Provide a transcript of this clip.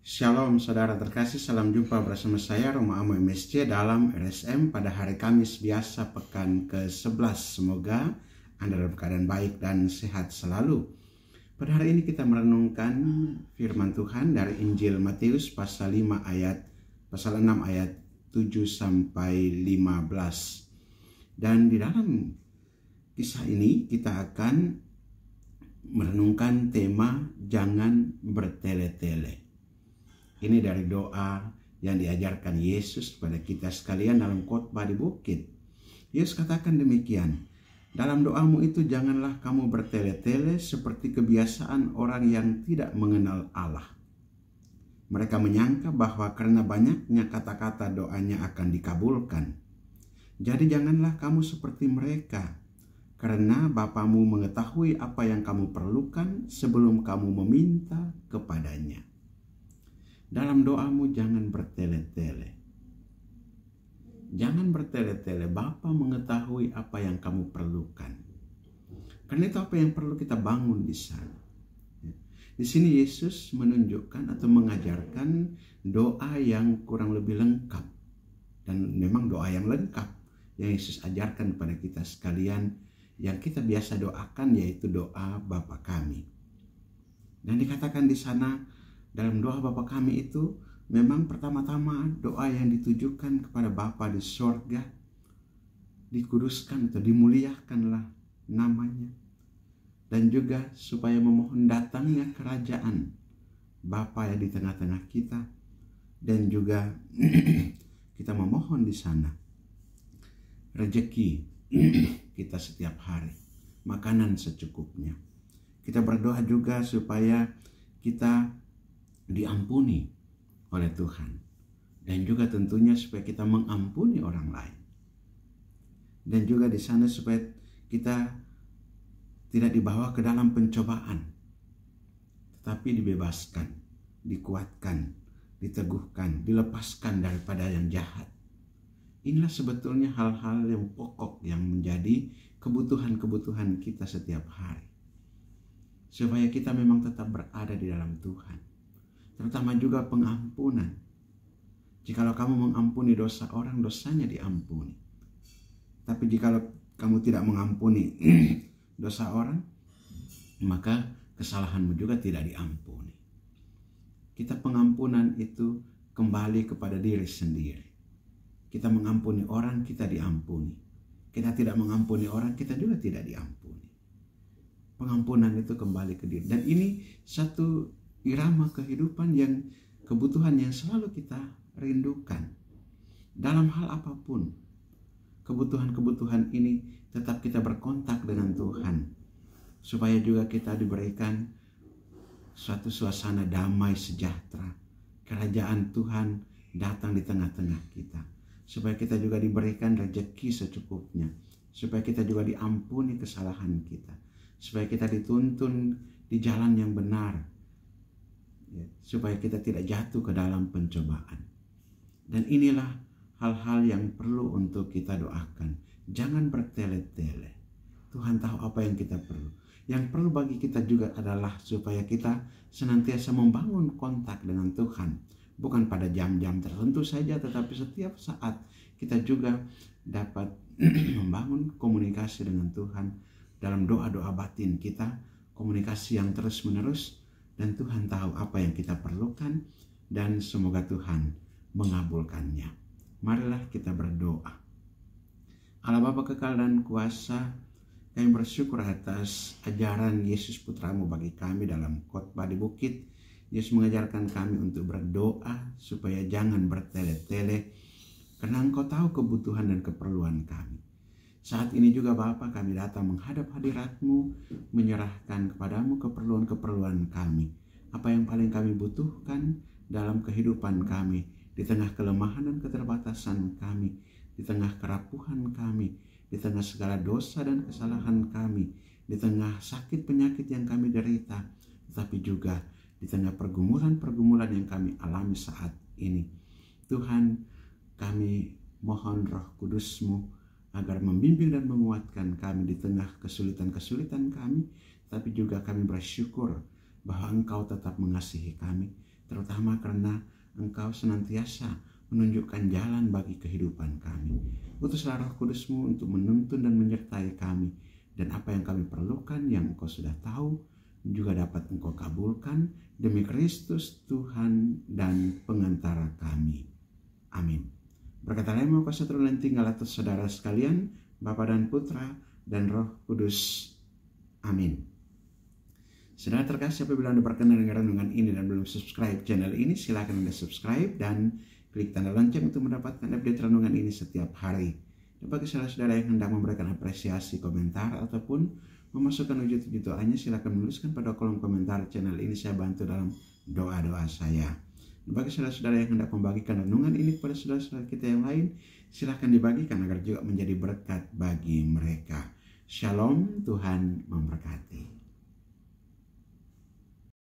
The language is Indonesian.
Shalom saudara terkasih, salam jumpa bersama saya Roma Amo MSC dalam RSM pada hari Kamis biasa pekan ke-11. Semoga Anda dalam keadaan baik dan sehat selalu. Pada hari ini kita merenungkan firman Tuhan dari Injil Matius pasal 6 ayat 7 sampai 15. Dan di dalam kisah ini kita akan merenungkan tema jangan bertele-tele. Ini dari doa yang diajarkan Yesus kepada kita sekalian dalam khotbah di bukit. Yesus katakan demikian, dalam doamu itu janganlah kamu bertele-tele seperti kebiasaan orang yang tidak mengenal Allah. Mereka menyangka bahwa karena banyaknya kata-kata doanya akan dikabulkan. Jadi janganlah kamu seperti mereka, karena Bapamu mengetahui apa yang kamu perlukan sebelum kamu meminta kepadanya. Dalam doamu jangan bertele-tele. Jangan bertele-tele, Bapa mengetahui apa yang kamu perlukan. Karena itu apa yang perlu kita bangun di sana. Di sini Yesus menunjukkan atau mengajarkan doa yang kurang lebih lengkap. Dan memang doa yang lengkap yang Yesus ajarkan kepada kita sekalian, yang kita biasa doakan, yaitu doa Bapa kami. Dan dikatakan di sana, dalam doa Bapa kami itu memang pertama-tama doa yang ditujukan kepada Bapa di sorga, dikuduskan atau dimuliakanlah namanya, dan juga supaya memohon datangnya kerajaan Bapa yang di tengah-tengah kita, dan juga kita memohon di sana rezeki kita setiap hari, makanan secukupnya. Kita berdoa juga supaya kita diampuni oleh Tuhan, dan juga tentunya supaya kita mengampuni orang lain, dan juga di sana supaya kita tidak dibawa ke dalam pencobaan, tetapi dibebaskan, dikuatkan, diteguhkan, dilepaskan daripada yang jahat. Inilah sebetulnya hal-hal yang pokok yang menjadi kebutuhan-kebutuhan kita setiap hari, supaya kita memang tetap berada di dalam Tuhan. Terutama juga pengampunan. Jikalau kamu mengampuni dosa orang, dosanya diampuni. Tapi jikalau kamu tidak mengampuni dosa orang, maka kesalahanmu juga tidak diampuni. Kita pengampunan itu kembali kepada diri sendiri. Kita mengampuni orang, kita diampuni. Kita tidak mengampuni orang, kita juga tidak diampuni. Pengampunan itu kembali ke diri. Dan ini satu irama kehidupan yang kebutuhan yang selalu kita rindukan. Dalam hal apapun, kebutuhan-kebutuhan ini tetap kita berkontak dengan Tuhan, supaya juga kita diberikan suatu suasana damai sejahtera. Kerajaan Tuhan datang di tengah-tengah kita, supaya kita juga diberikan rezeki secukupnya, supaya kita juga diampuni kesalahan kita, supaya kita dituntun di jalan yang benar, supaya kita tidak jatuh ke dalam pencobaan. Dan inilah hal-hal yang perlu untuk kita doakan. Jangan bertele-tele. Tuhan tahu apa yang kita perlu. Yang perlu bagi kita juga adalah supaya kita senantiasa membangun kontak dengan Tuhan. Bukan pada jam-jam tertentu saja, tetapi setiap saat kita juga dapat membangun komunikasi dengan Tuhan dalam doa-doa batin kita, komunikasi yang terus-menerus. Dan Tuhan tahu apa yang kita perlukan, dan semoga Tuhan mengabulkannya. Marilah kita berdoa. Allah Bapa kekal dan kuasa, kami bersyukur atas ajaran Yesus Putramu bagi kami dalam khotbah di bukit. Yesus mengajarkan kami untuk berdoa supaya jangan bertele-tele, karena Engkau tahu kebutuhan dan keperluan kami. Saat ini juga Bapa, kami datang menghadap hadirat-Mu, menyerahkan kepadamu keperluan-keperluan kami. Apa yang paling kami butuhkan dalam kehidupan kami, di tengah kelemahan dan keterbatasan kami, di tengah kerapuhan kami, di tengah segala dosa dan kesalahan kami, di tengah sakit penyakit yang kami derita, tetapi juga di tengah pergumulan-pergumulan yang kami alami saat ini. Tuhan, kami mohon Roh Kudus-Mu agar membimbing dan menguatkan kami di tengah kesulitan-kesulitan kami, tapi juga kami bersyukur bahwa Engkau tetap mengasihi kami, terutama karena Engkau senantiasa menunjukkan jalan bagi kehidupan kami. Utuslah Roh Kudus-Mu untuk menuntun dan menyertai kami, dan apa yang kami perlukan yang Engkau sudah tahu juga dapat Engkau kabulkan demi Kristus Tuhan dan pengantara kami. Amin. Berkat Allah mau kuasa turun tinggal atas saudara sekalian, Bapa dan Putra dan Roh Kudus. Amin. Saudara terkasih, apabila Anda berkenan dengan renungan ini dan belum subscribe channel ini, silakan Anda subscribe dan klik tanda lonceng untuk mendapatkan update renungan ini setiap hari. Dan bagi saudara-saudara yang hendak memberikan apresiasi, komentar, ataupun memasukkan wujud-wujud doanya, silakan menuliskan pada kolom komentar channel ini. Saya bantu dalam doa-doa saya. Dan bagi saudara-saudara yang hendak membagikan renungan ini kepada saudara-saudara kita yang lain, silakan dibagikan agar juga menjadi berkat bagi mereka. Shalom, Tuhan memberkati.